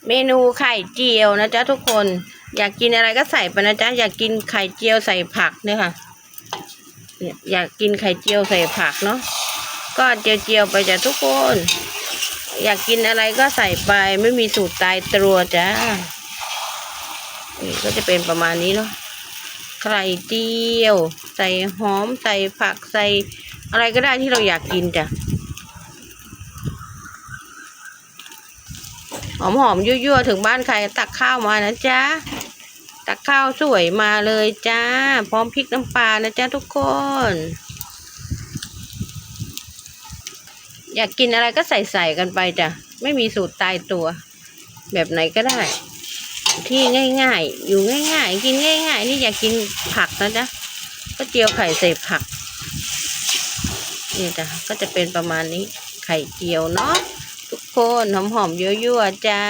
เมนูไข่เจียวนะจ๊ะทุกคนอยากกินอะไรก็ใส่ไปนะจ๊ะอยากกินไข่เจียวใส่ผักเนี่ยค่ะเนี่ยอยากกินไข่เจียวใส่ผักเนาะก็เจียวไปจ้ะทุกคนอยากกินอะไรก็ใส่ไปไม่มีสูตรตายตัวจ้านี่ก็จะเป็นประมาณนี้เนาะไข่เจียวใส่หอมใส่ผักใส่อะไรก็ได้ที่เราอยากกินจ้ะหอมยั่วๆถึงบ้านใครตักข้าวมานะจ๊ะตักข้าวสวยมาเลยจ้าพร้อมพริกน้ำปลานะจ๊ะทุกคนอยากกินอะไรก็ใส่กันไปจ้ะไม่มีสูตรตายตัวแบบไหนก็ได้ที่ง่ายๆอยู่ง่ายๆกินง่ายๆนี่อยากกินผักนะจ๊ะก็เจียวไข่ใส่ผักนี่จ้ะก็จะเป็นประมาณนี้ไข่เจียวเนาะทุกคนหอมๆยั่วๆจ้า